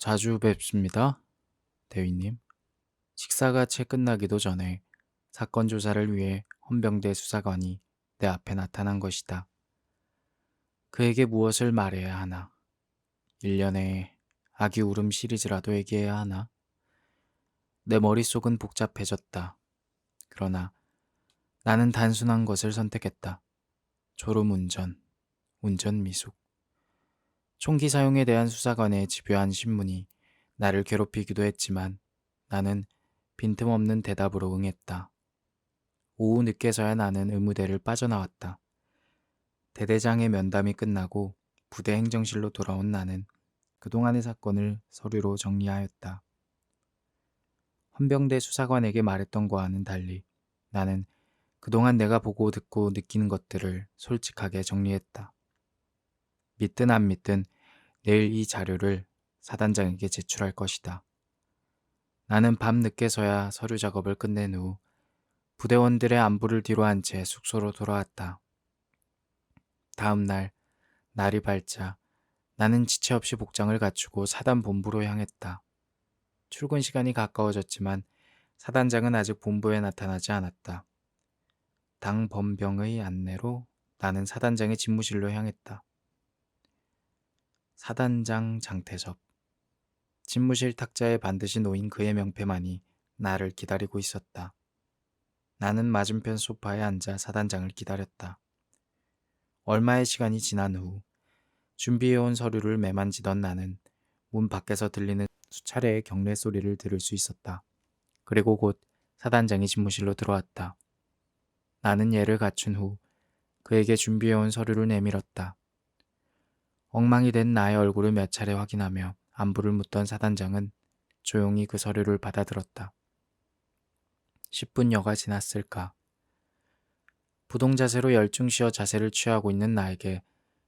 자주 뵙습니다, 대위님. 식사가 채 끝나기도 전에 사건 조사를 위해 헌병대 수사관이 내 앞에 나타난 것이다. 그에게 무엇을 말해야 하나? 일련의 아기 울음 시리즈라도 얘기해야 하나? 내 머릿속은 복잡해졌다. 그러나 나는 단순한 것을 선택했다. 졸음운전, 운전미숙. 총기 사용에 대한 수사관의 집요한 신문이 나를 괴롭히기도 했지만 나는 빈틈없는 대답으로 응했다. 오후 늦게서야 나는 의무대를 빠져나왔다. 대대장의 면담이 끝나고 부대 행정실로 돌아온 나는 그동안의 사건을 서류로 정리하였다. 헌병대 수사관에게 말했던 거와는 달리 나는 그동안 내가 보고 듣고 느끼는 것들을 솔직하게 정리했다. 믿든 안 믿든 내일 이 자료를 사단장에게 제출할 것이다. 나는 밤 늦게서야 서류 작업을 끝낸 후 부대원들의 안부를 뒤로한 채 숙소로 돌아왔다. 다음 날 날이 밝자 나는 지체 없이 복장을 갖추고 사단 본부로 향했다. 출근 시간이 가까워졌지만 사단장은 아직 본부에 나타나지 않았다. 당 범병의 안내로 나는 사단장의 집무실로 향했다. 사단장 장태섭. 집무실 탁자에 반드시 놓인 그의 명패만이 나를 기다리고 있었다. 나는 맞은편 소파에 앉아 사단장을 기다렸다. 얼마의 시간이 지난 후 준비해온 서류를 매만지던 나는 문 밖에서 들리는 수차례의 경례 소리를 들을 수 있었다. 그리고 곧 사단장이 집무실로 들어왔다. 나는 예를 갖춘 후 그에게 준비해온 서류를 내밀었다. 엉망이 된 나의 얼굴을 몇 차례 확인하며 안부를 묻던 사단장은 조용히 그 서류를 받아들었다. 10분여가 지났을까. 부동자세로 열중 쉬어 자세를 취하고 있는 나에게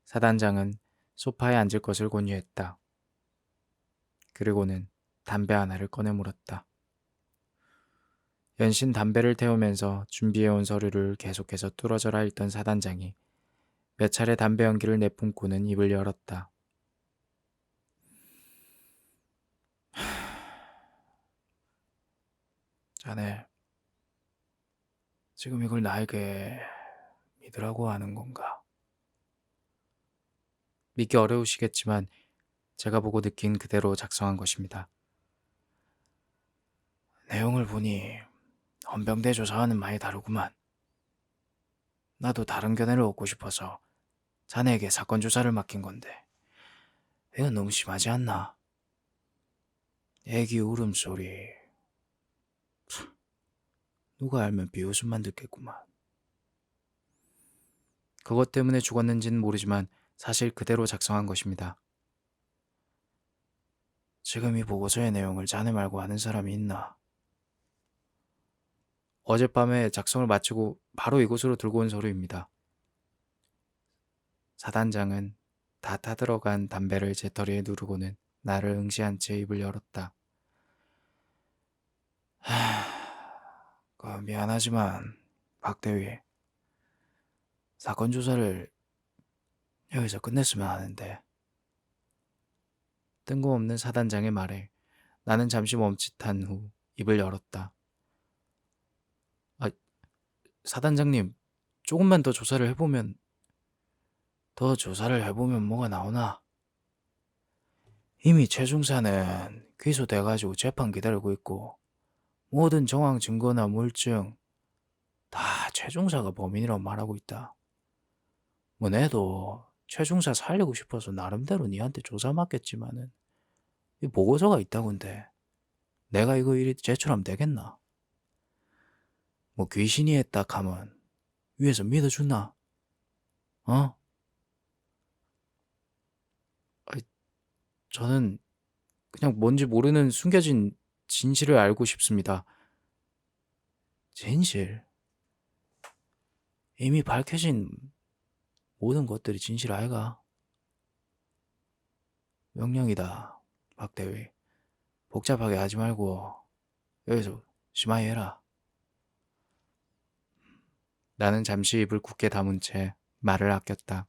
사단장은 소파에 앉을 것을 권유했다. 그리고는 담배 하나를 꺼내 물었다. 연신 담배를 태우면서 준비해온 서류를 계속해서 뚫어져라 읽던 사단장이 몇 차례 담배 연기를 내뿜고는 입을 열었다. 자네, 지금 이걸 나에게 믿으라고 하는 건가? 믿기 어려우시겠지만 제가 보고 느낀 그대로 작성한 것입니다. 내용을 보니 헌병대 조사와는 많이 다르구만. 나도 다른 견해를 얻고 싶어서 자네에게 사건 조사를 맡긴 건데 이건 너무 심하지 않나? 애기 울음소리 누가 알면 비웃음만 듣겠구만. 그것 때문에 죽었는지는 모르지만 사실 그대로 작성한 것입니다. 지금 이 보고서의 내용을 자네 말고 아는 사람이 있나? 어젯밤에 작성을 마치고 바로 이곳으로 들고 온 서류입니다. 사단장은 다 타들어간 담배를 제 털이에 누르고는 나를 응시한 채 입을 열었다. 미안하지만 박 대위, 사건 조사를 여기서 끝냈으면 하는데. 뜬금없는 사단장의 말에 나는 잠시 멈칫한 후 입을 열었다. 아, 사단장님, 조금만 더 조사를 해보면 뭐가 나오나? 이미 최중사는 기소돼가지고 재판 기다리고 있고 모든 정황 증거나 물증 다 최중사가 범인이라고 말하고 있다. 뭐 내도 최중사 살리고 싶어서 나름대로 니한테 조사 맡겼지만은 이 보고서가 있다군데 내가 이거 이리 제출하면 되겠나? 뭐 귀신이 했다 하면 위에서 믿어주나? 어? 아이, 저는 그냥 뭔지 모르는 숨겨진 진실을 알고 싶습니다. 진실? 이미 밝혀진 모든 것들이 진실 아이가? 명령이다, 박 대위. 복잡하게 하지 말고 여기서 심하게 해라. 나는 잠시 입을 굳게 다문 채 말을 아꼈다.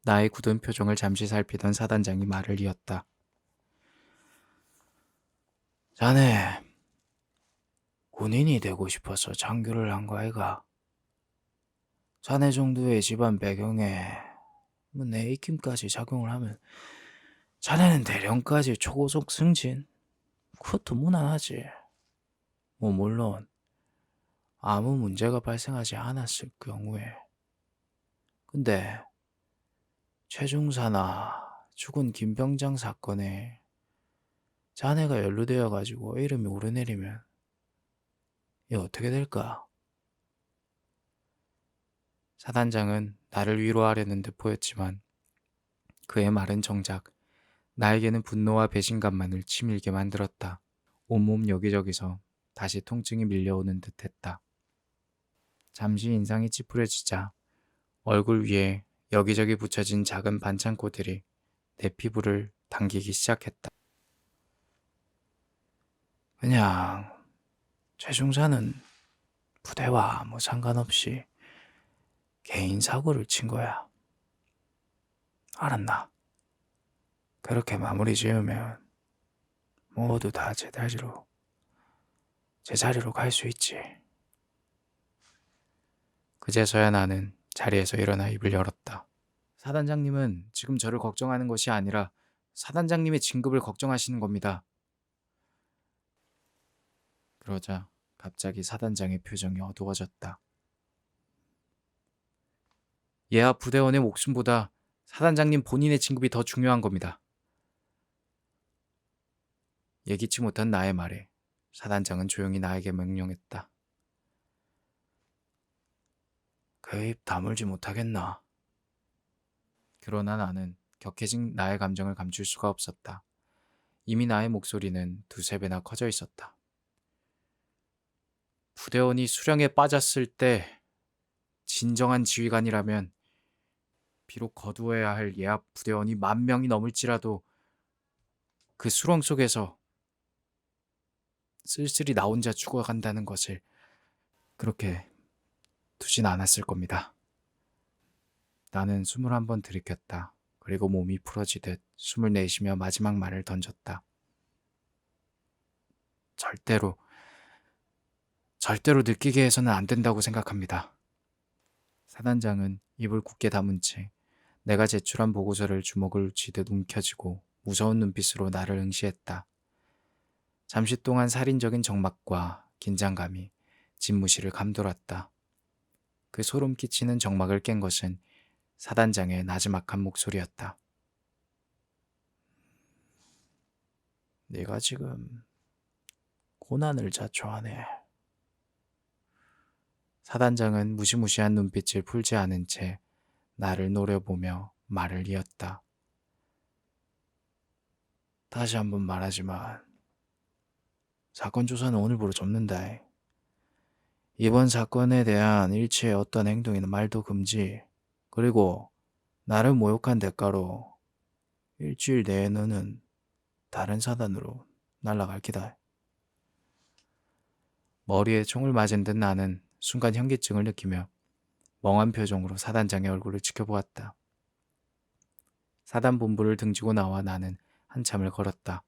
나의 굳은 표정을 잠시 살피던 사단장이 말을 이었다. 자네 군인이 되고 싶어서 장교를 한 거 아이가? 자네 정도의 집안 배경에 뭐 내 입김까지 작용을 하면 자네는 대령까지 초고속 승진? 그것도 무난하지. 뭐 물론 아무 문제가 발생하지 않았을 경우에. 근데 최중사나 죽은 김병장 사건에 자네가 연루되어 가지고 이름이 오르내리면 이게 어떻게 될까? 사단장은 나를 위로하려는 듯 보였지만 그의 말은 정작 나에게는 분노와 배신감만을 치밀게 만들었다. 온몸 여기저기서 다시 통증이 밀려오는 듯했다. 잠시 인상이 찌푸려지자 얼굴 위에 여기저기 붙여진 작은 반창고들이 내 피부를 당기기 시작했다. 그냥 최중사는 부대와 아무 상관없이 개인 사고를 친 거야. 알았나? 그렇게 마무리 지으면 모두 다 제자리로 갈 수 있지. 그제서야 나는 자리에서 일어나 입을 열었다. 사단장님은 지금 저를 걱정하는 것이 아니라 사단장님의 진급을 걱정하시는 겁니다. 그러자 갑자기 사단장의 표정이 어두워졌다. 예하 부대원의 목숨보다 사단장님 본인의 진급이 더 중요한 겁니다. 예기치 못한 나의 말에 사단장은 조용히 나에게 명령했다. 그 입 다물지 못하겠나? 그러나 나는 격해진 나의 감정을 감출 수가 없었다. 이미 나의 목소리는 두세 배나 커져 있었다. 부대원이 수령에 빠졌을 때 진정한 지휘관이라면 비록 거두어야 할 예하 부대원이 10,000명이 넘을지라도 그 수렁 속에서 쓸쓸히 나 혼자 죽어간다는 것을 그렇게 두진 않았을 겁니다. 나는 숨을 한번 들이켰다. 그리고 몸이 풀어지듯 숨을 내쉬며 마지막 말을 던졌다. 절대로 느끼게 해서는 안 된다고 생각합니다. 사단장은 입을 굳게 다문 채 내가 제출한 보고서를 주먹을 쥐듯 움켜쥐고 무서운 눈빛으로 나를 응시했다. 잠시 동안 살인적인 적막과 긴장감이 집무실을 감돌았다. 그 소름 끼치는 적막을 깬 것은 사단장의 나지막한 목소리였다. 네가 지금 고난을 자초하네. 사단장은 무시무시한 눈빛을 풀지 않은 채 나를 노려보며 말을 이었다. 다시 한번 말하지만 사건 조사는 오늘부로 접는다. 이번 사건에 대한 일체의 어떤 행동이나 말도 금지. 그리고 나를 모욕한 대가로 일주일 내에 너는 다른 사단으로 날아갈 기다. 머리에 총을 맞은 듯 나는 순간 현기증을 느끼며 멍한 표정으로 사단장의 얼굴을 지켜보았다. 사단 본부를 등지고 나와 나는 한참을 걸었다.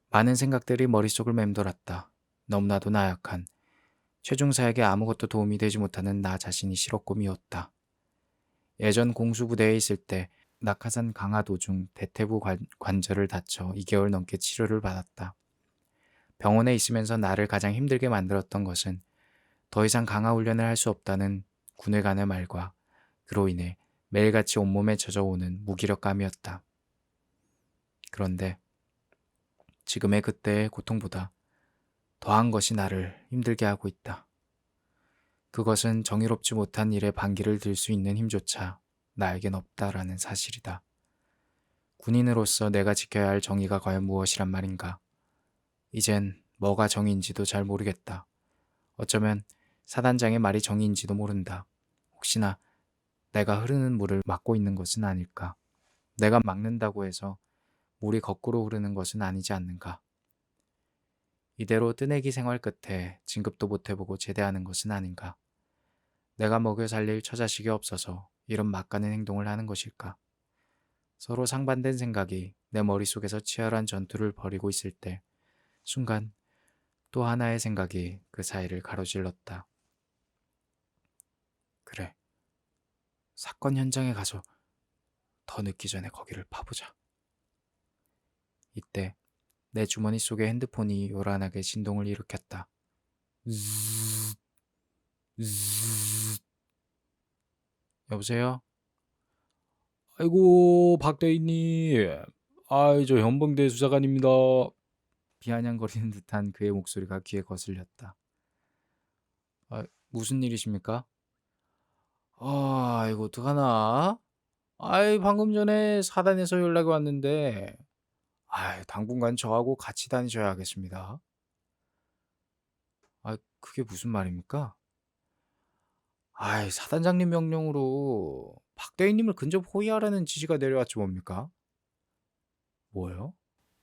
많은 생각들이 머릿속을 맴돌았다. 너무나도 나약한 최중사에게 아무것도 도움이 되지 못하는 나 자신이 싫었고 미웠다. 예전 공수부대에 있을 때 낙하산 강화 도중 대퇴부 관절을 다쳐 2개월 넘게 치료를 받았다. 병원에 있으면서 나를 가장 힘들게 만들었던 것은 더 이상 강화 훈련을 할 수 없다는 군의관의 말과 그로 인해 매일같이 온몸에 젖어오는 무기력감이었다. 그런데 지금의 그때의 고통보다 더한 것이 나를 힘들게 하고 있다. 그것은 정의롭지 못한 일에 반기를 들 수 있는 힘조차 나에겐 없다라는 사실이다. 군인으로서 내가 지켜야 할 정의가 과연 무엇이란 말인가? 이젠 뭐가 정의인지도 잘 모르겠다. 어쩌면 사단장의 말이 정의인지도 모른다. 혹시나 내가 흐르는 물을 막고 있는 것은 아닐까? 내가 막는다고 해서 물이 거꾸로 흐르는 것은 아니지 않는가? 이대로 뜨내기 생활 끝에 진급도 못 해보고 제대하는 것은 아닌가? 내가 먹여 살릴 처자식이 없어서 이런 막가는 행동을 하는 것일까? 서로 상반된 생각이 내 머릿속에서 치열한 전투를 벌이고 있을 때 순간 또 하나의 생각이 그 사이를 가로질렀다. 그래, 사건 현장에 가서 더 늦기 전에 거기를 파보자. 이때 내 주머니 속의 핸드폰이 요란하게 진동을 일으켰다. zzz, zzz. 여보세요? 아이고, 박대희님. 저 현봉대 수사관입니다. 비아냥거리는 듯한 그의 목소리가 귀에 거슬렸다. 무슨 일이십니까? 이거 어떡하나? 방금 전에 사단에서 연락이 왔는데, 당분간 저하고 같이 다니셔야 하겠습니다. 그게 무슨 말입니까? 사단장님 명령으로 박대희님을 근접 호위하라는 지시가 내려왔지 뭡니까? 뭐요?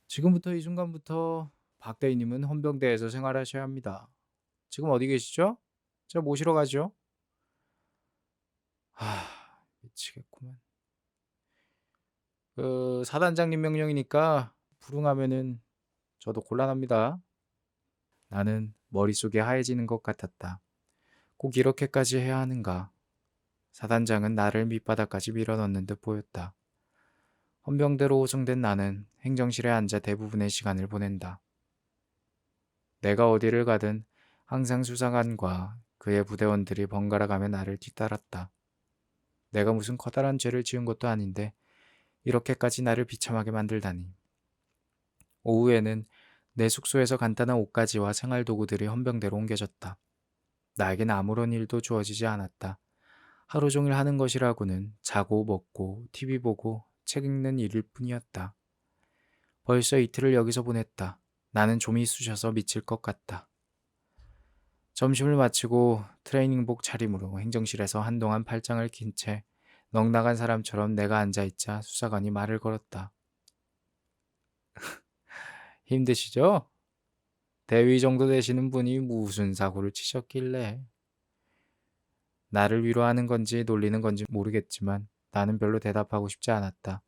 지금부터 이 순간부터 박대희님은 헌병대에서 생활하셔야 합니다. 지금 어디 계시죠? 제가 모시러 가죠. 미치겠구만. 그 사단장님 명령이니까 불응하면은 저도 곤란합니다. 나는 머릿속이 하얘지는 것 같았다. 꼭 이렇게까지 해야 하는가? 사단장은 나를 밑바닥까지 밀어넣는 듯 보였다. 헌병대로 호송된 나는 행정실에 앉아 대부분의 시간을 보낸다. 내가 어디를 가든 항상 수사관과 그의 부대원들이 번갈아 가며 나를 뒤따랐다. 내가 무슨 커다란 죄를 지은 것도 아닌데 이렇게까지 나를 비참하게 만들다니. 오후에는 내 숙소에서 간단한 옷가지와 생활도구들이 헌병대로 옮겨졌다. 나에겐 아무런 일도 주어지지 않았다. 하루 종일 하는 것이라고는 자고 먹고 TV 보고 책 읽는 일일 뿐이었다. 벌써 이틀을 여기서 보냈다. 나는 좀이 쑤셔서 미칠 것 같다. 점심을 마치고 트레이닝복 차림으로 행정실에서 한동안 팔짱을 낀 채 넉나간 사람처럼 내가 앉아있자 수사관이 말을 걸었다. 힘드시죠? 대위 정도 되시는 분이 무슨 사고를 치셨길래. 나를 위로하는 건지 놀리는 건지 모르겠지만 나는 별로 대답하고 싶지 않았다.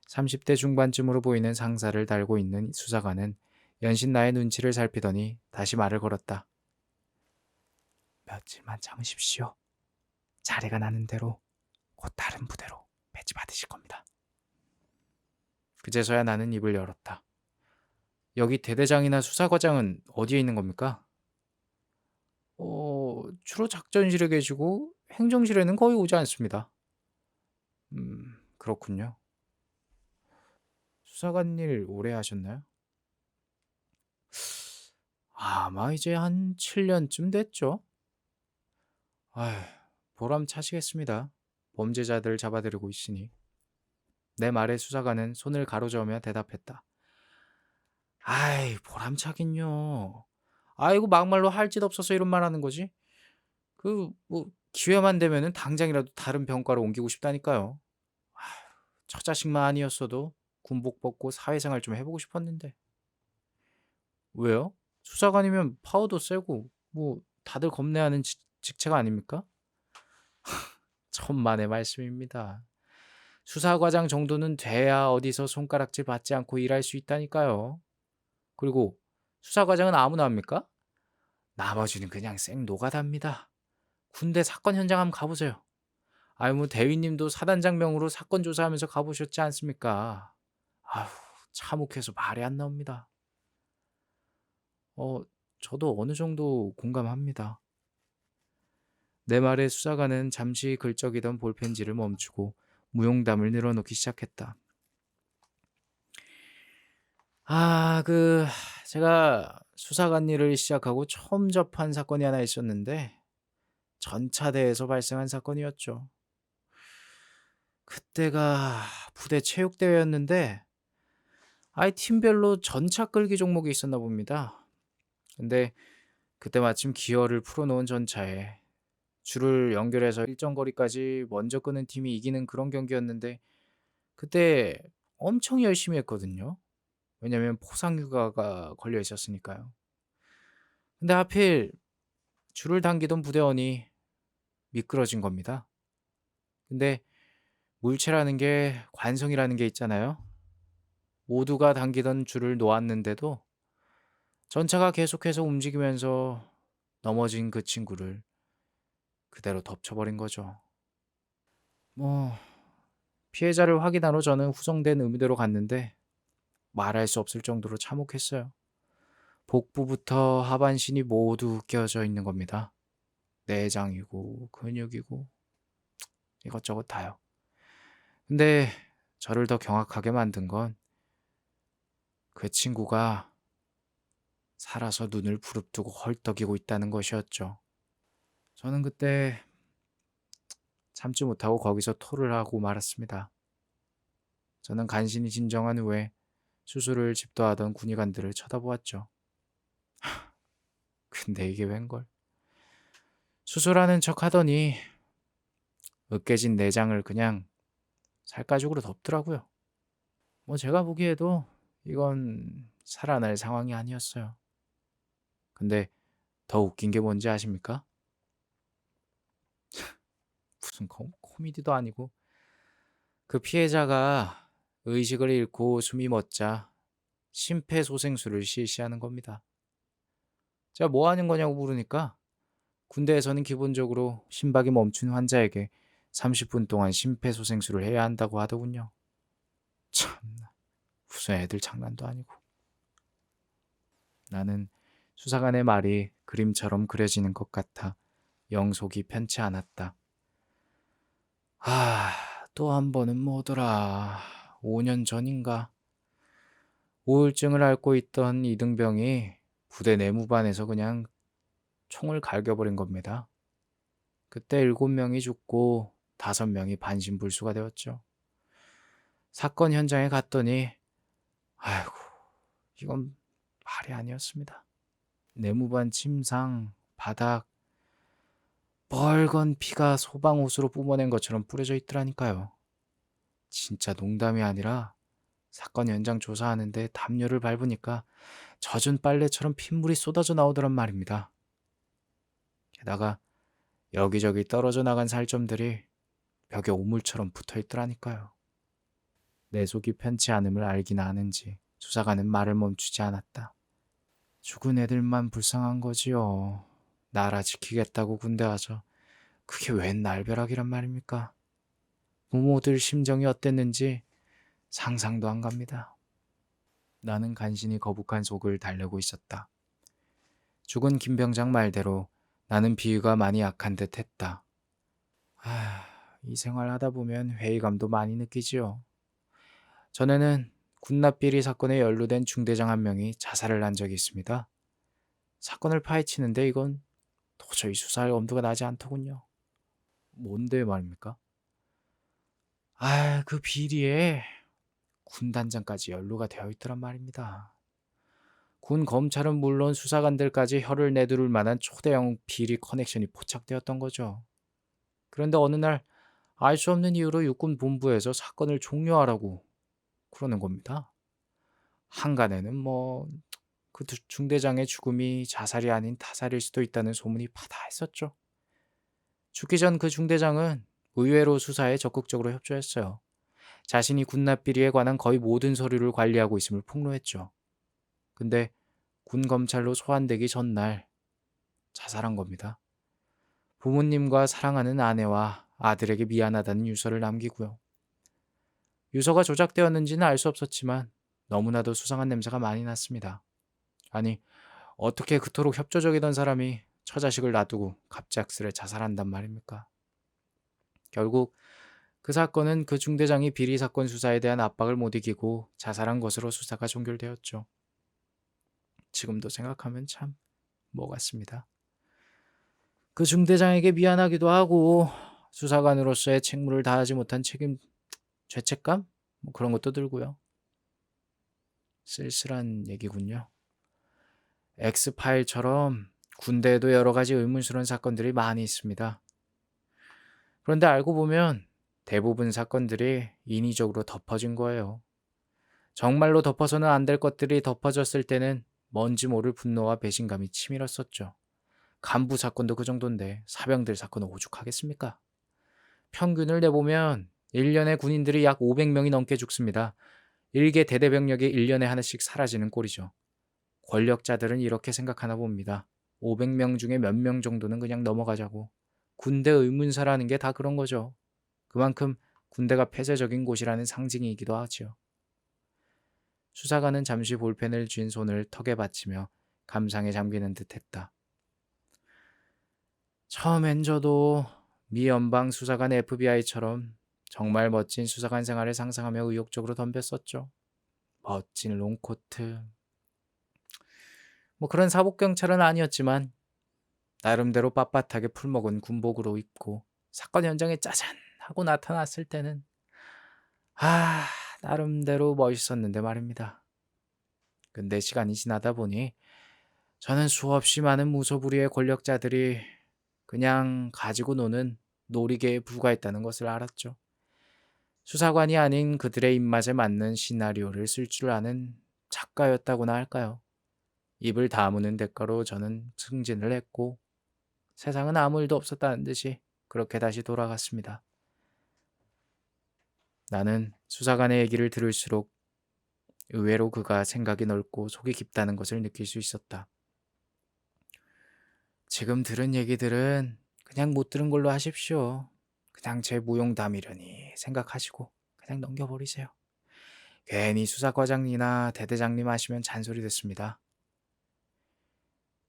30대 중반쯤으로 보이는 상사를 달고 있는 수사관은 연신 나의 눈치를 살피더니 다시 말을 걸었다. 며칠만 참으십시오. 자리가 나는 대로 곧 다른 부대로 배치 받으실 겁니다. 그제서야 나는 입을 열었다. 여기 대대장이나 수사과장은 어디에 있는 겁니까? 주로 작전실에 계시고 행정실에는 거의 오지 않습니다. 그렇군요. 수사관 일 오래 하셨나요? 아마 이제 한 7년쯤 됐죠. 아휴, 보람차시겠습니다. 범죄자들 잡아들이고 있으니. 내 말에 수사관은 손을 가로저으며 대답했다. 보람차긴요. 이거 막말로 할 짓 없어서 이런 말 하는 거지. 기회만 되면은 당장이라도 다른 병과로 옮기고 싶다니까요. 처자식만 아니었어도 군복 벗고 사회생활 좀 해보고 싶었는데. 왜요? 수사관이면 파워도 세고 다들 겁내하는 직책 아닙니까? 천만의 말씀입니다. 수사과장 정도는 돼야 어디서 손가락질 받지 않고 일할 수 있다니까요. 그리고 수사과장은 아무나 합니까? 나머지는 그냥 생 노가다입니다. 군대 사건 현장 한번 가보세요. 대위님도 사단장명으로 사건 조사하면서 가보셨지 않습니까? 아휴, 참혹해서 말이 안 나옵니다. 저도 어느 정도 공감합니다. 내 말에 수사관은 잠시 긁적이던 볼펜지를 멈추고 무용담을 늘어놓기 시작했다. 제가 수사관 일을 시작하고 처음 접한 사건이 하나 있었는데 전차대에서 발생한 사건이었죠. 그때가 부대 체육대회였는데 팀별로 전차 끌기 종목이 있었나 봅니다. 근데 그때 마침 기어를 풀어놓은 전차에 줄을 연결해서 일정 거리까지 먼저 끄는 팀이 이기는 그런 경기였는데 그때 엄청 열심히 했거든요. 왜냐면 포상휴가가 걸려 있었으니까요. 근데 하필 줄을 당기던 부대원이 미끄러진 겁니다. 근데 물체라는 게 관성이라는 게 있잖아요. 모두가 당기던 줄을 놓았는데도 전차가 계속해서 움직이면서 넘어진 그 친구를 그대로 덮쳐버린 거죠. 뭐 피해자를 확인하러 저는 후송된 의무대로 갔는데 말할 수 없을 정도로 참혹했어요. 복부부터 하반신이 모두 으깨어져 있는 겁니다. 내장이고 근육이고 이것저것 다요. 근데 저를 더 경악하게 만든 건 그 친구가 살아서 눈을 부릅뜨고 헐떡이고 있다는 것이었죠. 저는 그때 참지 못하고 거기서 토를 하고 말았습니다. 저는 간신히 진정한 후에 수술을 집도하던 군의관들을 쳐다보았죠. 근데 이게 웬걸? 수술하는 척 하더니 으깨진 내장을 그냥 살가죽으로 덮더라고요. 뭐 제가 보기에도 이건 살아날 상황이 아니었어요. 근데 더 웃긴 게 뭔지 아십니까? 무슨 코미디도 아니고 그 피해자가 의식을 잃고 숨이 멎자 심폐소생술을 실시하는 겁니다. 제가 뭐 하는 거냐고 물으니까 군대에서는 기본적으로 심박이 멈춘 환자에게 30분 동안 심폐소생술을 해야 한다고 하더군요. 참나, 무슨 애들 장난도 아니고. 나는 수사관의 말이 그림처럼 그려지는 것 같아 영속이 편치 않았다. 또 한 번은 뭐더라. 5년 전인가. 우울증을 앓고 있던 이등병이 부대 내무반에서 그냥 총을 갈겨버린 겁니다. 그때 7명이 죽고 5명이 반신불수가 되었죠. 사건 현장에 갔더니 아이고 이건 말이 아니었습니다. 내무반 침상, 바닥, 빨간 피가 소방호수로 뿜어낸 것처럼 뿌려져 있더라니까요. 진짜 농담이 아니라 사건 현장 조사하는데 담요를 밟으니까 젖은 빨래처럼 핏물이 쏟아져 나오더란 말입니다. 게다가 여기저기 떨어져 나간 살점들이 벽에 오물처럼 붙어 있더라니까요. 내 속이 편치 않음을 알긴 아는지 수사관은 말을 멈추지 않았다. 죽은 애들만 불쌍한 거지요. 나라 지키겠다고 군대 와서 그게 웬 날벼락이란 말입니까? 부모들 심정이 어땠는지 상상도 안 갑니다. 나는 간신히 거북한 속을 달래고 있었다. 죽은 김병장 말대로 나는 비위가 많이 약한 듯 했다. 이 생활 하다 보면 회의감도 많이 느끼지요. 전에는 군납비리 사건에 연루된 중대장 한 명이 자살을 한 적이 있습니다. 사건을 파헤치는데 이건 도저히 수사할 엄두가 나지 않더군요. 뭔데 말입니까? 그 비리에 군 단장까지 연루가 되어 있더란 말입니다. 군 검찰은 물론 수사관들까지 혀를 내두를 만한 초대형 비리 커넥션이 포착되었던 거죠. 그런데 어느 날 알 수 없는 이유로 육군 본부에서 사건을 종료하라고 그러는 겁니다. 한간에는 그 중대장의 죽음이 자살이 아닌 타살일 수도 있다는 소문이 파다했었죠. 죽기 전 그 중대장은 의외로 수사에 적극적으로 협조했어요. 자신이 군납비리에 관한 거의 모든 서류를 관리하고 있음을 폭로했죠. 근데 군 검찰로 소환되기 전날 자살한 겁니다. 부모님과 사랑하는 아내와 아들에게 미안하다는 유서를 남기고요. 유서가 조작되었는지는 알 수 없었지만 너무나도 수상한 냄새가 많이 났습니다. 아니, 어떻게 그토록 협조적이던 사람이 처자식을 놔두고 갑작스레 자살한단 말입니까? 결국 그 사건은 그 중대장이 비리 사건 수사에 대한 압박을 못 이기고 자살한 것으로 수사가 종결되었죠. 지금도 생각하면 참 뭐 같습니다. 그 중대장에게 미안하기도 하고 수사관으로서의 책무를 다하지 못한 죄책감? 그런 것도 들고요. 쓸쓸한 얘기군요. X파일처럼 군대에도 여러 가지 의문스러운 사건들이 많이 있습니다. 그런데 알고 보면 대부분 사건들이 인위적으로 덮어진 거예요. 정말로 덮어서는 안 될 것들이 덮어졌을 때는 뭔지 모를 분노와 배신감이 치밀었었죠. 간부 사건도 그 정도인데 사병들 사건은 오죽하겠습니까? 평균을 내보면 1년에 군인들이 약 500명이 넘게 죽습니다. 일개 대대병력이 1년에 하나씩 사라지는 꼴이죠. 권력자들은 이렇게 생각하나 봅니다. 500명 중에 몇 명 정도는 그냥 넘어가자고. 군대 의문사라는 게 다 그런 거죠. 그만큼 군대가 폐쇄적인 곳이라는 상징이기도 하지요. 수사관은 잠시 볼펜을 쥔 손을 턱에 받치며 감상에 잠기는 듯 했다. 처음엔 저도 미 연방 수사관 FBI처럼 정말 멋진 수사관 생활을 상상하며 의욕적으로 덤볐었죠. 멋진 롱코트. 뭐 그런 사복경찰은 아니었지만 나름대로 빳빳하게 풀먹은 군복으로 입고 사건 현장에 짜잔 하고 나타났을 때는 나름대로 멋있었는데 말입니다. 근데 시간이 지나다 보니 저는 수없이 많은 무소불위의 권력자들이 그냥 가지고 노는 놀이개에 불과했다는 것을 알았죠. 수사관이 아닌 그들의 입맛에 맞는 시나리오를 쓸 줄 아는 작가였다고나 할까요? 입을 다무는 대가로 저는 승진을 했고 세상은 아무 일도 없었다는 듯이 그렇게 다시 돌아갔습니다. 나는 수사관의 얘기를 들을수록 의외로 그가 생각이 넓고 속이 깊다는 것을 느낄 수 있었다. 지금 들은 얘기들은 그냥 못 들은 걸로 하십시오. 그냥 제 무용담이려니 생각하시고 그냥 넘겨버리세요. 괜히 수사과장이나 대대장님 하시면 잔소리 듣습니다.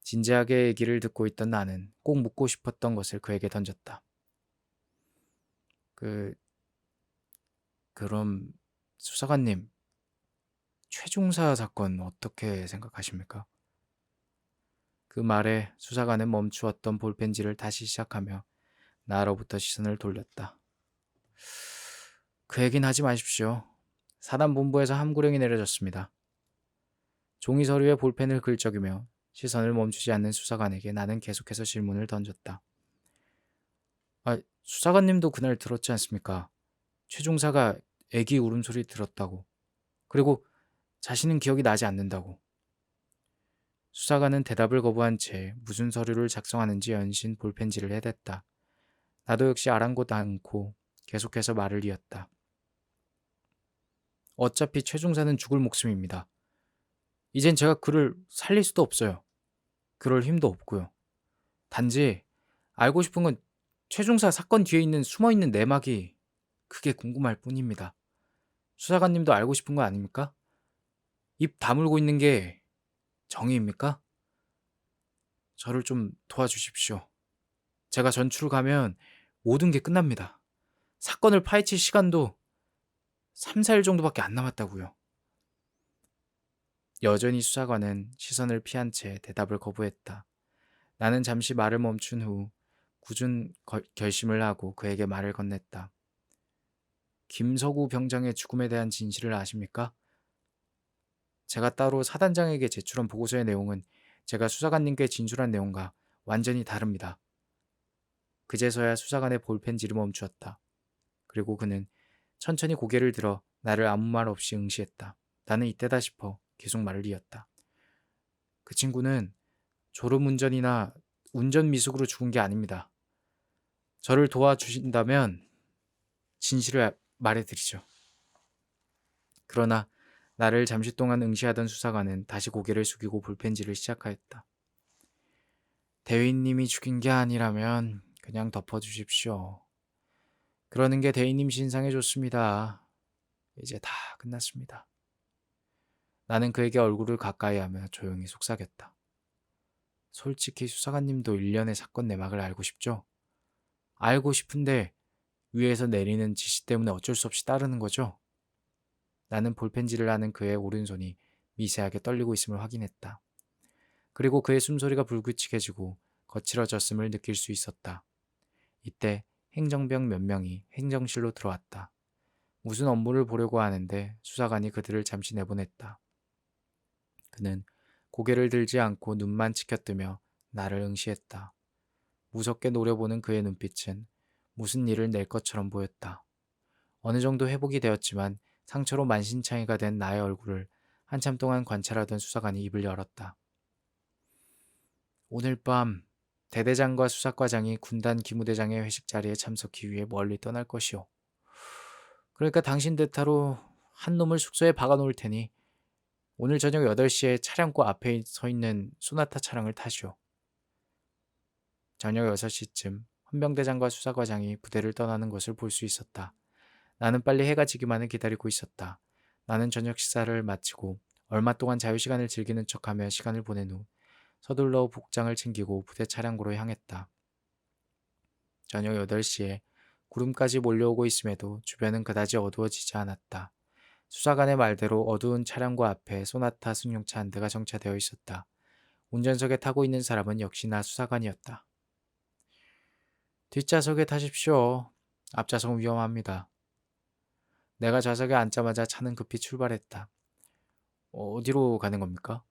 진지하게 얘기를 듣고 있던 나는 꼭 묻고 싶었던 것을 그에게 던졌다. 그럼 수사관님, 최중사 사건 어떻게 생각하십니까? 그 말에 수사관은 멈추었던 볼펜질을 다시 시작하며 나로부터 시선을 돌렸다. 그 얘긴 하지 마십시오. 사단본부에서 함구령이 내려졌습니다. 종이 서류에 볼펜을 긁적이며 시선을 멈추지 않는 수사관에게 나는 계속해서 질문을 던졌다. 수사관님도 그날 들었지 않습니까? 최중사가 애기 울음소리 들었다고. 그리고 자신은 기억이 나지 않는다고. 수사관은 대답을 거부한 채 무슨 서류를 작성하는지 연신 볼펜질을 해댔다. 나도 역시 아랑곳 않고 계속해서 말을 이었다. 어차피 최중사는 죽을 목숨입니다. 이젠 제가 그를 살릴 수도 없어요. 그럴 힘도 없고요. 단지 알고 싶은 건 최중사 사건 뒤에 있는 숨어있는 내막이 그게 궁금할 뿐입니다. 수사관님도 알고 싶은 거 아닙니까? 입 다물고 있는 게 정의입니까? 저를 좀 도와주십시오. 제가 전출 가면 모든 게 끝납니다. 사건을 파헤칠 시간도 3, 4일 정도밖에 안 남았다고요. 여전히 수사관은 시선을 피한 채 대답을 거부했다. 나는 잠시 말을 멈춘 후 굳은 결심을 하고 그에게 말을 건넸다. 김서구 병장의 죽음에 대한 진실을 아십니까? 제가 따로 사단장에게 제출한 보고서의 내용은 제가 수사관님께 진술한 내용과 완전히 다릅니다. 그제서야 수사관의 볼펜질이 멈추었다. 그리고 그는 천천히 고개를 들어 나를 아무 말 없이 응시했다. 나는 이때다 싶어 계속 말을 이었다. 그 친구는 졸음운전이나 운전 미숙으로 죽은 게 아닙니다. 저를 도와주신다면 진실을 말해드리죠. 그러나 나를 잠시 동안 응시하던 수사관은 다시 고개를 숙이고 볼펜질을 시작하였다. 대위님이 죽인 게 아니라면 그냥 덮어주십시오. 그러는 게 대위님 신상에 좋습니다. 이제 다 끝났습니다. 나는 그에게 얼굴을 가까이 하며 조용히 속삭였다. 솔직히 수사관님도 일련의 사건 내막을 알고 싶죠? 알고 싶은데 위에서 내리는 지시 때문에 어쩔 수 없이 따르는 거죠? 나는 볼펜질을 하는 그의 오른손이 미세하게 떨리고 있음을 확인했다. 그리고 그의 숨소리가 불규칙해지고 거칠어졌음을 느낄 수 있었다. 이때 행정병 몇 명이 행정실로 들어왔다. 무슨 업무를 보려고 하는데 수사관이 그들을 잠시 내보냈다. 그는 고개를 들지 않고 눈만 치켜뜨며 나를 응시했다. 무섭게 노려보는 그의 눈빛은 무슨 일을 낼 것처럼 보였다. 어느 정도 회복이 되었지만 상처로 만신창이가 된 나의 얼굴을 한참 동안 관찰하던 수사관이 입을 열었다. 오늘 밤 대대장과 수사과장이 군단 기무대장의 회식 자리에 참석하기 위해 멀리 떠날 것이오. 그러니까 당신 대타로 한 놈을 숙소에 박아놓을 테니 오늘 저녁 8시에 차량고 앞에 서 있는 소나타 차량을 타시오. 저녁 6시쯤 헌병대장과 수사과장이 부대를 떠나는 것을 볼 수 있었다. 나는 빨리 해가 지기만을 기다리고 있었다. 나는 저녁 식사를 마치고 얼마 동안 자유시간을 즐기는 척하며 시간을 보낸 후 서둘러 복장을 챙기고 부대 차량고로 향했다. 저녁 8시에 구름까지 몰려오고 있음에도 주변은 그다지 어두워지지 않았다. 수사관의 말대로 어두운 차량고 앞에 소나타 승용차 한 대가 정차되어 있었다. 운전석에 타고 있는 사람은 역시나 수사관이었다. 뒷좌석에 타십시오. 앞좌석은 위험합니다. 내가 좌석에 앉자마자 차는 급히 출발했다. 어디로 가는 겁니까?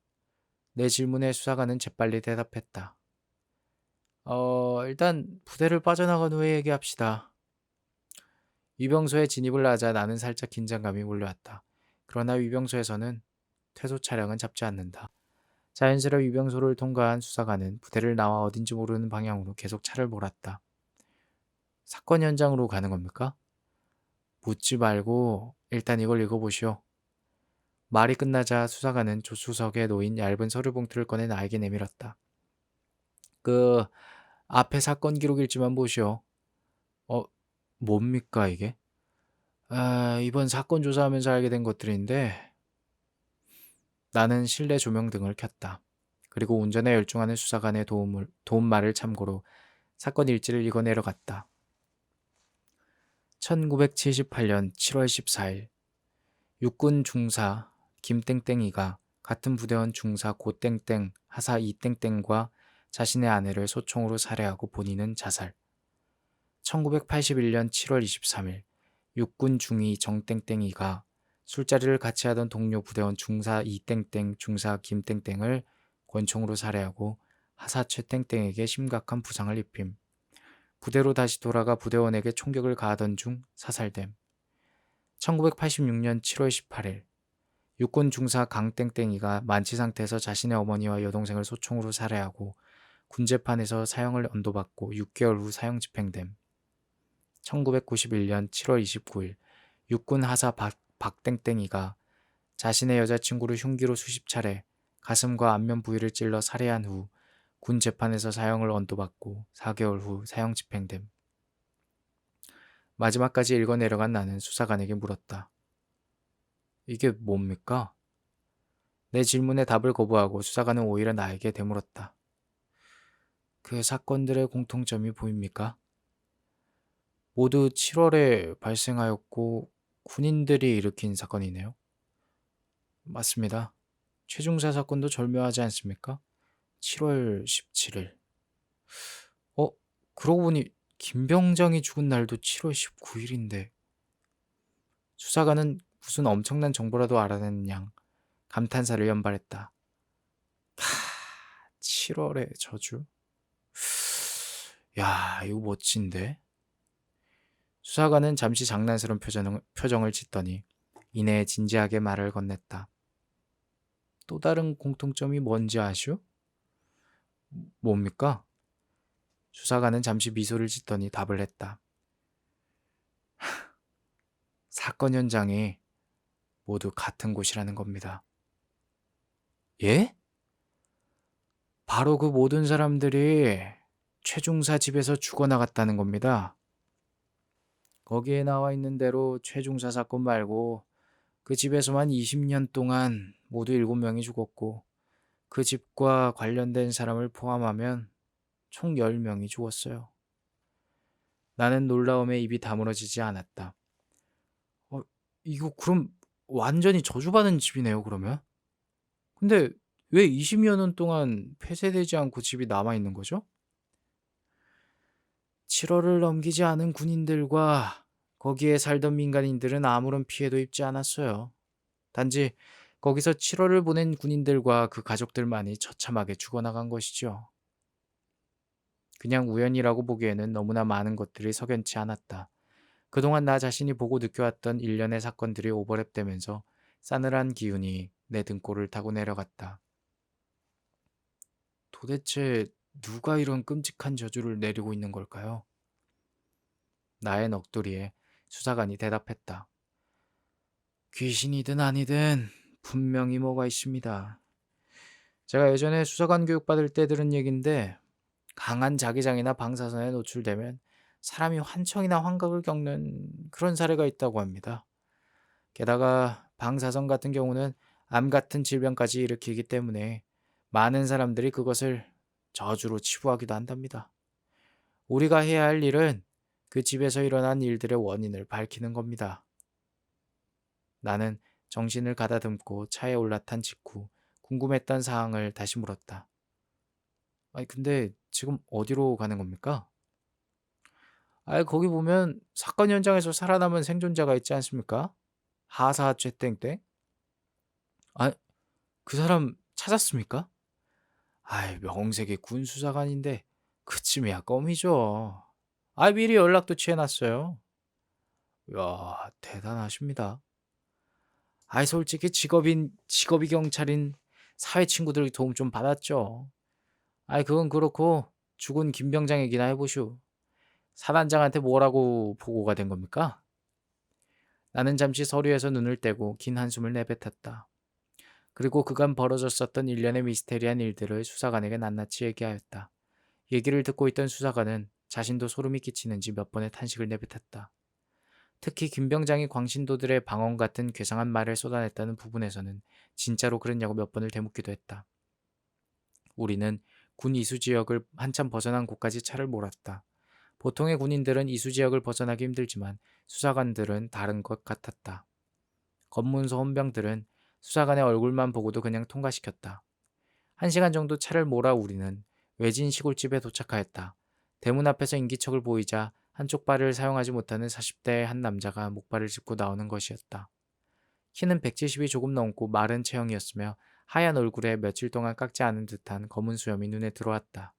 내 질문에 수사관은 재빨리 대답했다. 일단 부대를 빠져나간 후에 얘기합시다. 위병소에 진입을 하자 나는 살짝 긴장감이 몰려왔다. 그러나 위병소에서는 퇴소 차량은 잡지 않는다. 자연스레 위병소를 통과한 수사관은 부대를 나와 어딘지 모르는 방향으로 계속 차를 몰았다. 사건 현장으로 가는 겁니까? 묻지 말고 일단 이걸 읽어보시오. 말이 끝나자 수사관은 조수석에 놓인 얇은 서류 봉투를 꺼내 나에게 내밀었다. 그 앞에 사건 기록 일지만 보시오. 뭡니까 이게? 이번 사건 조사하면서 알게 된 것들인데 나는 실내 조명등을 켰다. 그리고 운전에 열중하는 수사관의 도움말을 참고로 사건 일지를 읽어 내려갔다. 1978년 7월 14일 육군 중사 김땡땡이가 같은 부대원 중사 고땡땡 하사 이땡땡과 자신의 아내를 소총으로 살해하고 본인은 자살. 1981년 7월 23일 육군 중위 정땡땡이가 술자리를 같이 하던 동료 부대원 중사 이땡땡, 중사 김땡땡을 권총으로 살해하고 하사 최땡땡에게 심각한 부상을 입힘. 부대로 다시 돌아가 부대원에게 총격을 가하던 중 사살됨. 1986년 7월 18일 육군 중사 강땡땡이가 만취 상태에서 자신의 어머니와 여동생을 소총으로 살해하고 군재판에서 사형을 언도받고 6개월 후 사형 집행됨. 1991년 7월 29일 육군 하사 박땡땡이가 자신의 여자친구를 흉기로 수십 차례 가슴과 안면 부위를 찔러 살해한 후 군 재판에서 사형을 언도받고 4개월 후 사형 집행됨. 마지막까지 읽어 내려간 나는 수사관에게 물었다. 이게 뭡니까? 내 질문에 답을 거부하고 수사관은 오히려 나에게 되물었다. 그 사건들의 공통점이 보입니까? 모두 7월에 발생하였고 군인들이 일으킨 사건이네요. 맞습니다. 최중사 사건도 절묘하지 않습니까? 7월 17일. 그러고 보니 김병장이 죽은 날도 7월 19일인데 수사관은 무슨 엄청난 정보라도 알아낸 양 감탄사를 연발했다. 7월의 저주? 야, 이거 멋진데? 수사관은 잠시 장난스러운 표정을 짓더니 이내 진지하게 말을 건넸다. 또 다른 공통점이 뭔지 아시오? 뭡니까? 수사관은 잠시 미소를 짓더니 답을 했다. 사건 현장이 모두 같은 곳이라는 겁니다. 예? 바로 그 모든 사람들이 최중사 집에서 죽어나갔다는 겁니다. 거기에 나와 있는 대로 최중사 사건 말고 그 집에서만 20년 동안 모두 7명이 죽었고 그 집과 관련된 사람을 포함하면 총 10명이 죽었어요. 나는 놀라움에 입이 다물어지지 않았다. 이거 그럼 완전히 저주받은 집이네요, 그러면? 근데 왜 20여 년 동안 폐쇄되지 않고 집이 남아있는 거죠? 7월을 넘기지 않은 군인들과 거기에 살던 민간인들은 아무런 피해도 입지 않았어요. 단지 거기서 7월을 보낸 군인들과 그 가족들만이 처참하게 죽어나간 것이죠. 그냥 우연이라고 보기에는 너무나 많은 것들이 석연치 않았다. 그동안 나 자신이 보고 느껴왔던 일련의 사건들이 오버랩되면서 싸늘한 기운이 내 등골을 타고 내려갔다. 도대체 누가 이런 끔찍한 저주를 내리고 있는 걸까요? 나의 넋두리에 수사관이 대답했다. 귀신이든 아니든 분명히 뭐가 있습니다. 제가 예전에 수사관 교육 받을 때 들은 얘긴데 강한 자기장이나 방사선에 노출되면 사람이 환청이나 환각을 겪는 그런 사례가 있다고 합니다. 게다가 방사선 같은 경우는 암 같은 질병까지 일으키기 때문에 많은 사람들이 그것을 저주로 치부하기도 한답니다. 우리가 해야 할 일은 그 집에서 일어난 일들의 원인을 밝히는 겁니다. 나는 정신을 가다듬고 차에 올라탄 직후 궁금했던 사항을 다시 물었다. 아니, 근데 지금 어디로 가는 겁니까? 거기 보면 사건 현장에서 살아남은 생존자가 있지 않습니까? 하사 쬐땡땡? 아, 그 사람 찾았습니까? 명색이 군수사관인데 그쯤이야 껌이죠. 미리 연락도 취해놨어요. 이야, 대단하십니다. 솔직히 직업이 경찰인 사회 친구들 도움 좀 받았죠. 그건 그렇고 죽은 김병장 얘기나 해보시오. 사단장한테 뭐라고 보고가 된 겁니까? 나는 잠시 서류에서 눈을 떼고 긴 한숨을 내뱉었다. 그리고 그간 벌어졌었던 일련의 미스테리한 일들을 수사관에게 낱낱이 얘기하였다. 얘기를 듣고 있던 수사관은 자신도 소름이 끼치는지 몇 번의 탄식을 내뱉었다. 특히 김병장이 광신도들의 방언 같은 괴상한 말을 쏟아냈다는 부분에서는 진짜로 그랬냐고 몇 번을 되묻기도 했다. 우리는 군 이수지역을 한참 벗어난 곳까지 차를 몰았다. 보통의 군인들은 이수지역을 벗어나기 힘들지만 수사관들은 다른 것 같았다. 검문소 헌병들은 수사관의 얼굴만 보고도 그냥 통과시켰다. 1시간 정도 차를 몰아 우리는 외진 시골집에 도착하였다. 대문 앞에서 인기척을 보이자 한쪽 발을 사용하지 못하는 40대의 한 남자가 목발을 짚고 나오는 것이었다. 키는 170이 조금 넘고 마른 체형이었으며 하얀 얼굴에 며칠 동안 깎지 않은 듯한 검은 수염이 눈에 들어왔다.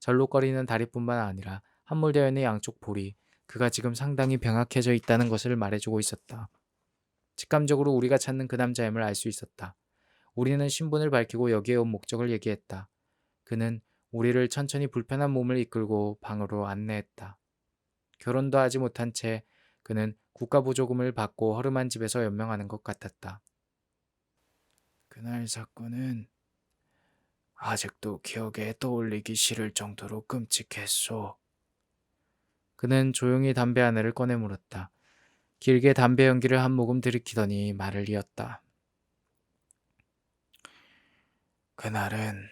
절룩거리는 다리뿐만 아니라 함몰되어 있는 양쪽 볼이 그가 지금 상당히 병약해져 있다는 것을 말해주고 있었다. 직감적으로 우리가 찾는 그 남자임을 알 수 있었다. 우리는 신분을 밝히고 여기에 온 목적을 얘기했다. 그는 우리를 천천히 불편한 몸을 이끌고 방으로 안내했다. 결혼도 하지 못한 채 그는 국가보조금을 받고 허름한 집에서 연명하는 것 같았다. 그날 사건은 아직도 기억에 떠올리기 싫을 정도로 끔찍했소. 그는 조용히 담배 하나를 꺼내 물었다. 길게 담배 연기를 한 모금 들이키더니 말을 이었다. 그날은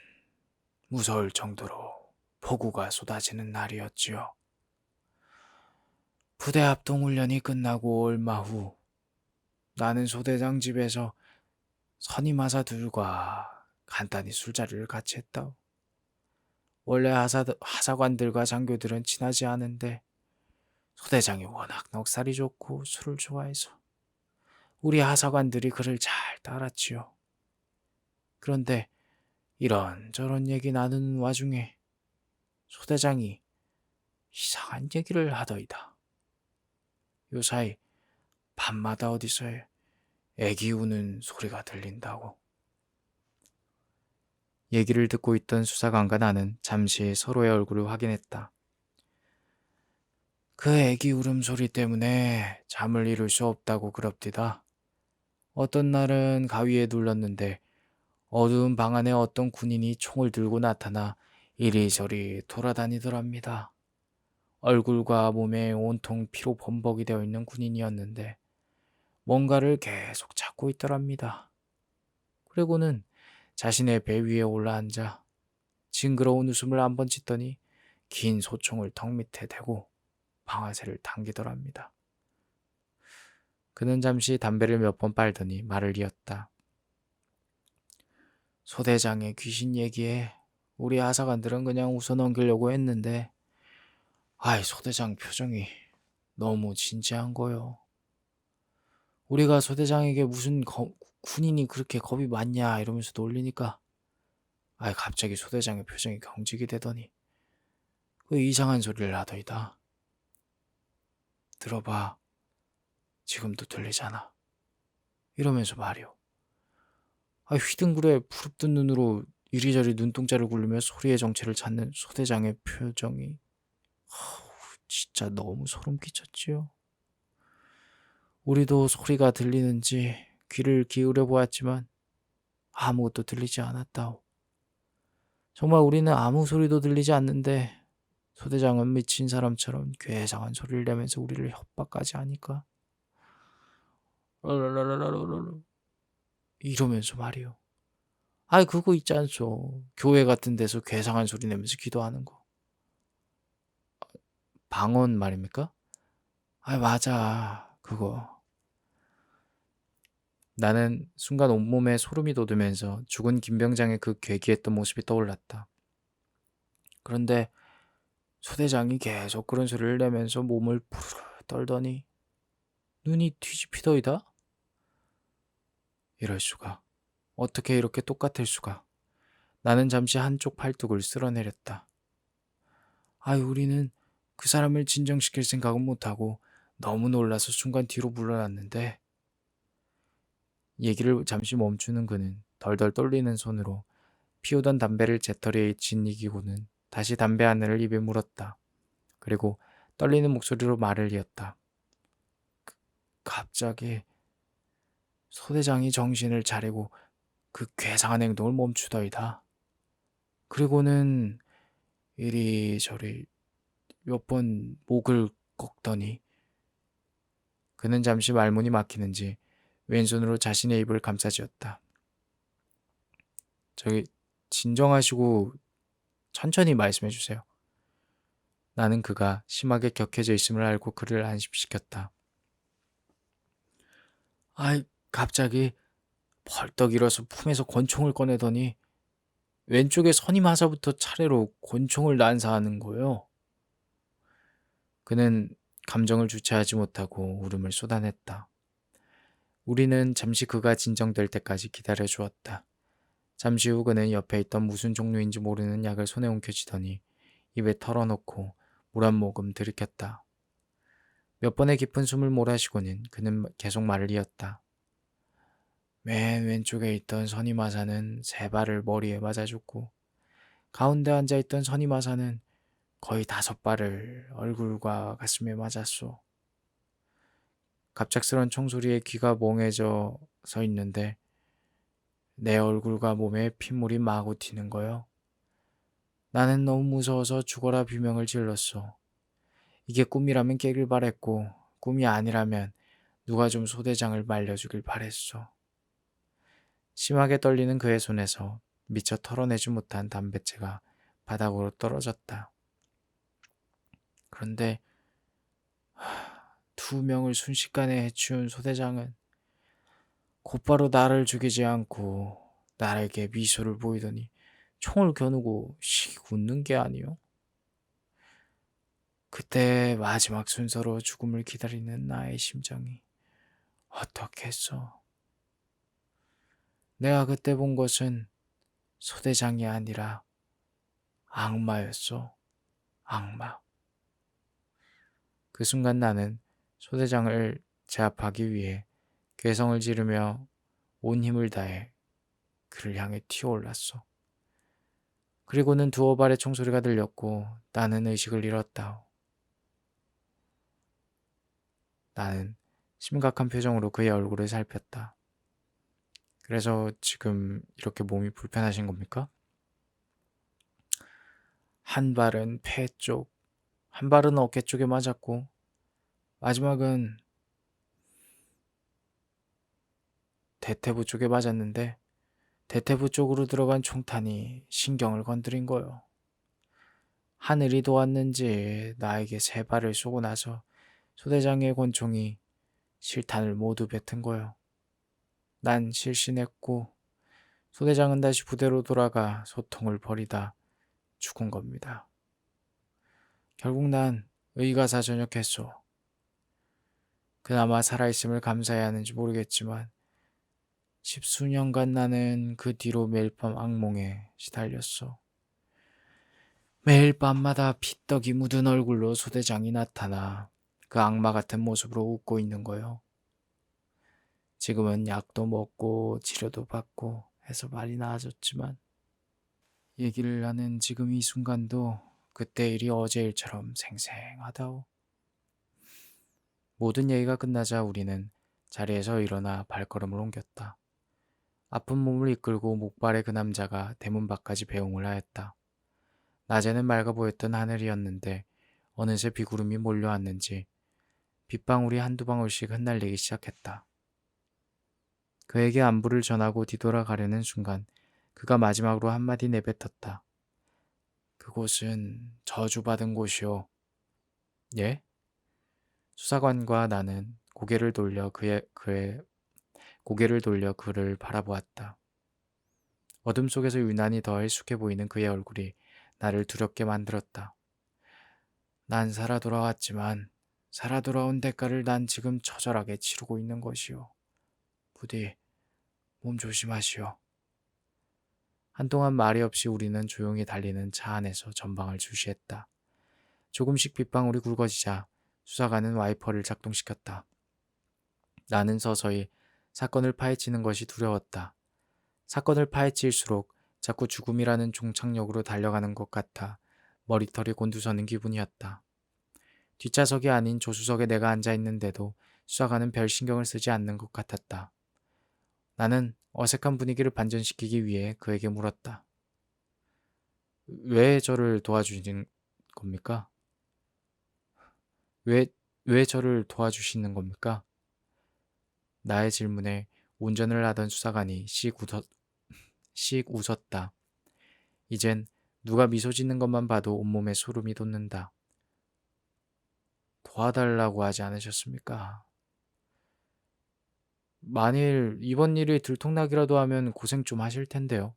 무서울 정도로 폭우가 쏟아지는 날이었지요. 부대 합동훈련이 끝나고 얼마 후 나는 소대장 집에서 선임하사 둘과 간단히 술자리를 같이 했다. 원래 하사관들과 장교들은 친하지 않은데 소대장이 워낙 넉살이 좋고 술을 좋아해서 우리 하사관들이 그를 잘 따랐지요. 그런데 이런저런 얘기 나누는 와중에 소대장이 이상한 얘기를 하더이다. 요사이 밤마다 어디서 애기 우는 소리가 들린다고. 얘기를 듣고 있던 수사관과 나는 잠시 서로의 얼굴을 확인했다. 그 애기 울음소리 때문에 잠을 이룰 수 없다고 그럽디다. 어떤 날은 가위에 눌렀는데 어두운 방 안에 어떤 군인이 총을 들고 나타나 이리저리 돌아다니더랍니다. 얼굴과 몸에 온통 피로 범벅이 되어 있는 군인이었는데 뭔가를 계속 찾고 있더랍니다. 그리고는 자신의 배 위에 올라앉아 징그러운 웃음을 한번 짓더니 긴 소총을 턱 밑에 대고 방아쇠를 당기더랍니다. 그는 잠시 담배를 몇 번 빨더니 말을 이었다. 소대장의 귀신 얘기에 우리 하사관들은 그냥 웃어넘기려고 했는데 소대장 표정이 너무 진지한 거요. 우리가 소대장에게 무슨 군인이 그렇게 겁이 많냐 이러면서 놀리니까 갑자기 소대장의 표정이 경직이 되더니 그 이상한 소리를 하더이다. 들어봐. 지금도 들리잖아. 이러면서 말이오. 휘둥그레 푸릅뜬 눈으로 이리저리 눈동자를 굴리며 소리의 정체를 찾는 소대장의 표정이 진짜 너무 소름 끼쳤지요. 우리도 소리가 들리는지 귀를 기울여 보았지만 아무것도 들리지 않았다오. 정말 우리는 아무 소리도 들리지 않는데 소대장은 미친 사람처럼 괴상한 소리를 내면서 우리를 협박까지 하니까 이러면서 말이요. 아이 그거 있지 않소. 교회 같은 데서 괴상한 소리 내면서 기도하는 거. 방언 말입니까? 아 맞아. 그거. 나는 순간 온몸에 소름이 돋으면서 죽은 김병장의 그 괴기했던 모습이 떠올랐다. 그런데 소대장이 계속 그런 소리를 내면서 몸을 부르르 떨더니 눈이 뒤집히더이다. 이럴 수가. 어떻게 이렇게 똑같을 수가. 나는 잠시 한쪽 팔뚝을 쓸어내렸다. 아이 우리는 그 사람을 진정시킬 생각은 못하고 너무 놀라서 순간 뒤로 물러났는데 얘기를 잠시 멈추는 그는 덜덜 떨리는 손으로 피우던 담배를 재떨이에 짓이기고는 다시 담배 하나를 입에 물었다. 그리고 떨리는 목소리로 말을 이었다. 갑자기 소대장이 정신을 차리고 그 괴상한 행동을 멈추더이다. 그리고는 이리저리 몇 번 목을 꺾더니 그는 잠시 말문이 막히는지 왼손으로 자신의 입을 감싸쥐었다. 저기 진정하시고 천천히 말씀해 주세요. 나는 그가 심하게 격해져 있음을 알고 그를 안심시켰다. 아이 갑자기 벌떡 일어서 품에서 권총을 꺼내더니 왼쪽에 선임하사부터 차례로 권총을 난사하는 거예요. 그는 감정을 주체하지 못하고 울음을 쏟아냈다. 우리는 잠시 그가 진정될 때까지 기다려 주었다. 잠시 후 그는 옆에 있던 무슨 종류인지 모르는 약을 손에 움켜쥐더니 입에 털어놓고 물 한 모금 들이켰다. 몇 번의 깊은 숨을 몰아쉬고는 그는 계속 말을 이었다. 맨 왼쪽에 있던 선임하사는 세 발을 머리에 맞아 죽고 가운데 앉아있던 선임하사는 거의 5발을 얼굴과 가슴에 맞았소. 갑작스런 총소리에 귀가 멍해져 서 있는데 내 얼굴과 몸에 핏물이 마구 튀는 거요. 나는 너무 무서워서 죽어라 비명을 질렀소. 이게 꿈이라면 깨길 바랬고 꿈이 아니라면 누가 좀 소대장을 말려주길 바랬소. 심하게 떨리는 그의 손에서 미처 털어내지 못한 담뱃재가 바닥으로 떨어졌다. 그런데 2명을 순식간에 해치운 소대장은 곧바로 나를 죽이지 않고 나에게 미소를 보이더니 총을 겨누고 씩 웃는 게 아니요. 그때 마지막 순서로 죽음을 기다리는 나의 심정이 어떻겠어. 내가 그때 본 것은 소대장이 아니라 악마였어. 악마. 그 순간 나는 소대장을 제압하기 위해 괴성을 지르며 온 힘을 다해 그를 향해 튀어올랐어. 그리고는 두어 발의 총소리가 들렸고 나는 의식을 잃었다. 나는 심각한 표정으로 그의 얼굴을 살폈다. 그래서 지금 이렇게 몸이 불편하신 겁니까? 한 발은 폐 쪽, 한 발은 어깨 쪽에 맞았고 마지막은 대퇴부 쪽에 맞았는데 대퇴부 쪽으로 들어간 총탄이 신경을 건드린 거요. 하늘이 도왔는지 나에게 3발을 쏘고 나서 소대장의 권총이 실탄을 모두 뱉은 거요. 난 실신했고 소대장은 다시 부대로 돌아가 소통을 벌이다 죽은 겁니다. 결국 난 의가사전역했소. 그나마 살아있음을 감사해야 하는지 모르겠지만 10수년간 나는 그 뒤로 매일 밤 악몽에 시달렸소. 매일 밤마다 피떡이 묻은 얼굴로 소대장이 나타나 그 악마 같은 모습으로 웃고 있는 거요. 지금은 약도 먹고 치료도 받고 해서 많이 나아졌지만 얘기를 하는 지금 이 순간도 그때 일이 어제 일처럼 생생하다오. 모든 얘기가 끝나자 우리는 자리에서 일어나 발걸음을 옮겼다. 아픈 몸을 이끌고 목발의 그 남자가 대문 밖까지 배웅을 하였다. 낮에는 맑아 보였던 하늘이었는데 어느새 비구름이 몰려왔는지 빗방울이 한두 방울씩 흩날리기 시작했다. 그에게 안부를 전하고 뒤돌아가려는 순간 그가 마지막으로 한마디 내뱉었다. 그곳은 저주받은 곳이오. 예? 수사관과 나는 고개를 돌려 그를 바라보았다. 어둠 속에서 유난히 더 일숙해 보이는 그의 얼굴이 나를 두렵게 만들었다. 난 살아 돌아왔지만 살아 돌아온 대가를 난 지금 처절하게 치르고 있는 것이오. 부디 몸 조심하시오. 한동안 말이 없이 우리는 조용히 달리는 차 안에서 전방을 주시했다. 조금씩 빗방울이 굵어지자 수사관은 와이퍼를 작동시켰다. 나는 서서히 사건을 파헤치는 것이 두려웠다. 사건을 파헤칠수록 자꾸 죽음이라는 종착역으로 달려가는 것 같아 머리털이 곤두서는 기분이었다. 뒷좌석이 아닌 조수석에 내가 앉아 있는데도 수사관은 별 신경을 쓰지 않는 것 같았다. 나는 어색한 분위기를 반전시키기 위해 그에게 물었다. 왜 저를 도와주시는 겁니까? 왜, 왜 저를 도와주시는 겁니까? 나의 질문에 운전을 하던 수사관이 씩 웃었다. 이젠 누가 미소 짓는 것만 봐도 온몸에 소름이 돋는다. 도와달라고 하지 않으셨습니까? 만일 이번 일이 들통나기라도 하면 고생 좀 하실 텐데요.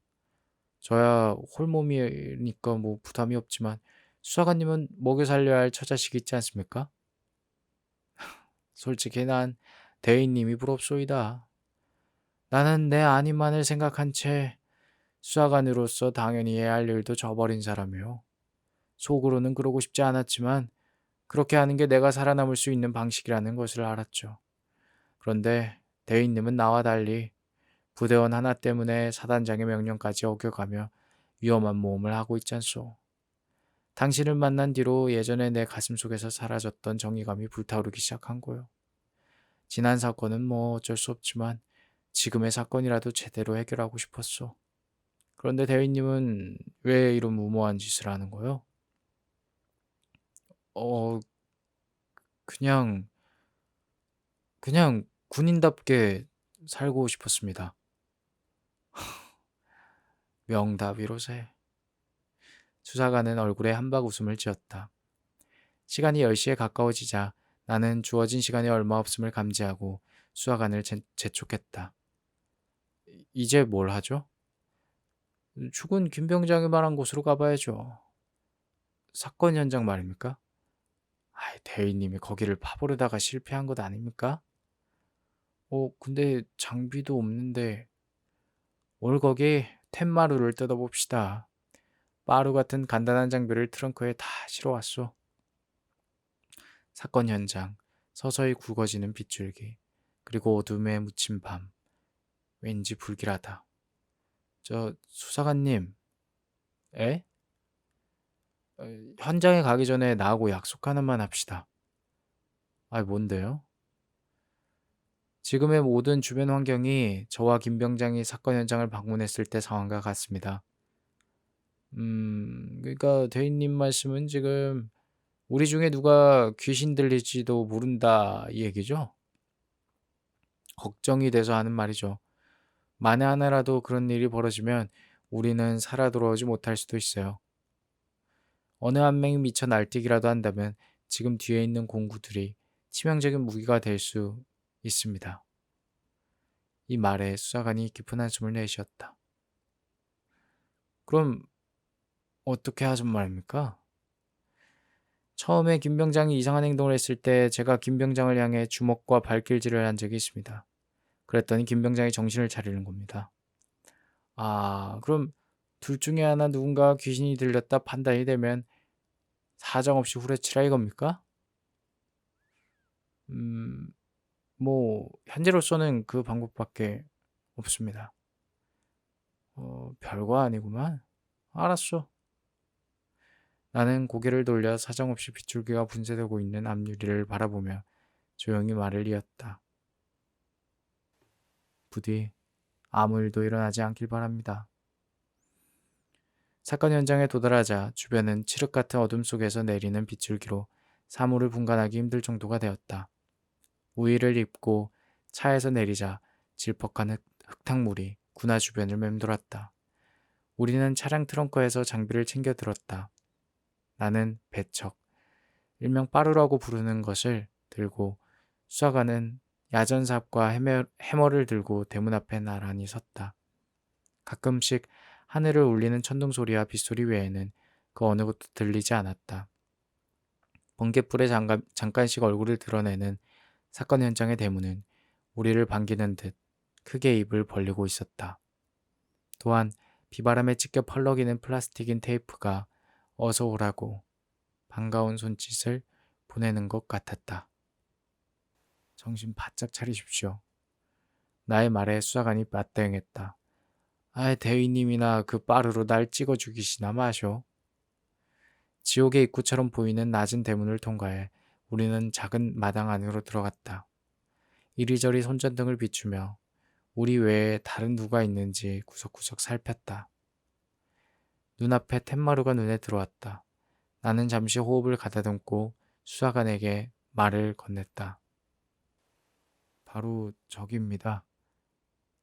저야 홀몸이니까 뭐 부담이 없지만 수사관님은 먹여 살려야 할 처자식이 있지 않습니까? 솔직히 난 대인님이 부럽소이다. 나는 내 아님만을 생각한 채 수사관으로서 당연히 해야 할 일도 저버린 사람이요. 속으로는 그러고 싶지 않았지만 그렇게 하는 게 내가 살아남을 수 있는 방식이라는 것을 알았죠. 그런데 대인님은 나와 달리 부대원 하나 때문에 사단장의 명령까지 어겨가며 위험한 모험을 하고 있잖소. 당신을 만난 뒤로 예전에 내 가슴속에서 사라졌던 정의감이 불타오르기 시작한 거요. 지난 사건은 뭐 어쩔 수 없지만 지금의 사건이라도 제대로 해결하고 싶었소. 그런데 대위님은 왜 이런 무모한 짓을 하는 거요? 어, 그냥, 그냥 군인답게 살고 싶었습니다. 명답이로세. 수사관은 얼굴에 한박 웃음을 지었다. 시간이 10시에 가까워지자 나는 주어진 시간이 얼마 없음을 감지하고 수사관을 재촉했다. 이제 뭘 하죠? 죽은 김 병장이 말한 곳으로 가봐야죠. 사건 현장 말입니까? 아이, 대위님이 거기를 파보려다가 실패한 것 아닙니까? 근데 장비도 없는데 오늘 거기 텐마루를 뜯어봅시다. 마루 같은 간단한 장비를 트렁크에 다 실어왔소. 사건 현장, 서서히 굵어지는 빗줄기, 그리고 어둠에 묻힌 밤. 왠지 불길하다. 저 수사관님, 에? 어, 현장에 가기 전에 나하고 약속 하나만 합시다. 뭔데요? 지금의 모든 주변 환경이 저와 김 병장이 사건 현장을 방문했을 때 상황과 같습니다. 그러니까 대인님 말씀은 지금 우리 중에 누가 귀신 들릴지도 모른다 이 얘기죠? 걱정이 돼서 하는 말이죠. 만에 하나라도 그런 일이 벌어지면 우리는 살아 돌아오지 못할 수도 있어요. 어느 한 명이 미쳐 날뛰기라도 한다면 지금 뒤에 있는 공구들이 치명적인 무기가 될 수 있습니다. 이 말에 수사관이 깊은 한숨을 내쉬었다. 그럼 어떻게 하전 말입니까? 처음에 김 병장이 이상한 행동을 했을 때 제가 김 병장을 향해 주먹과 발길질을 한 적이 있습니다. 그랬더니 김 병장이 정신을 차리는 겁니다. 그럼 둘 중에 하나 누군가 귀신이 들렸다 판단이 되면 사정없이 후려치라 이겁니까? 뭐 현재로서는 그 방법밖에 없습니다. 별거 아니구만. 알았어. 나는 고개를 돌려 사정없이 빗줄기가 분쇄되고 있는 앞유리를 바라보며 조용히 말을 이었다. 부디 아무 일도 일어나지 않길 바랍니다. 사건 현장에 도달하자 주변은 칠흑 같은 어둠 속에서 내리는 빗줄기로 사물을 분간하기 힘들 정도가 되었다. 우의를 입고 차에서 내리자 질퍽한 흙탕물이 군화 주변을 맴돌았다. 우리는 차량 트렁크에서 장비를 챙겨 들었다. 나는 배척, 일명 빠루라고 부르는 것을 들고 수사관은 야전삽과 해머를 들고 대문 앞에 나란히 섰다. 가끔씩 하늘을 울리는 천둥 소리와 빗소리 외에는 그 어느 것도 들리지 않았다. 번갯불에 잠깐씩 얼굴을 드러내는 사건 현장의 대문은 우리를 반기는 듯 크게 입을 벌리고 있었다. 또한 비바람에 찢겨 펄럭이는 플라스틱인 테이프가 어서 오라고 반가운 손짓을 보내는 것 같았다. 정신 바짝 차리십시오. 나의 말에 수사관이 맞대응했다. 대위님이나 그 빠르로 날 찍어 죽이시나 마쇼. 지옥의 입구처럼 보이는 낮은 대문을 통과해 우리는 작은 마당 안으로 들어갔다. 이리저리 손전등을 비추며 우리 외에 다른 누가 있는지 구석구석 살폈다. 눈앞에 텐마루가 눈에 들어왔다. 나는 잠시 호흡을 가다듬고 수사관에게 말을 건넸다. 바로 저기입니다.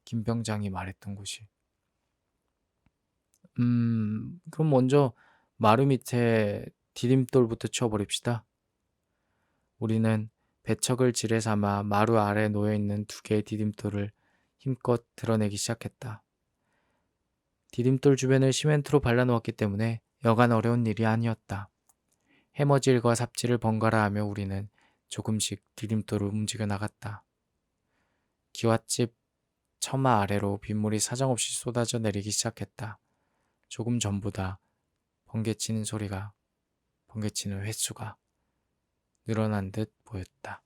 김 병장이 말했던 곳이. 그럼 먼저 마루 밑에 디딤돌부터 치워버립시다. 우리는 배척을 지뢰 삼아 마루 아래 놓여있는 두 개의 디딤돌을 힘껏 드러내기 시작했다. 디딤돌 주변을 시멘트로 발라놓았기 때문에 여간 어려운 일이 아니었다. 해머질과 삽질을 번갈아 하며 우리는 조금씩 디딤돌을 움직여 나갔다. 기와집 처마 아래로 빗물이 사정없이 쏟아져 내리기 시작했다. 조금 전보다 번개치는 횟수가 늘어난 듯 보였다.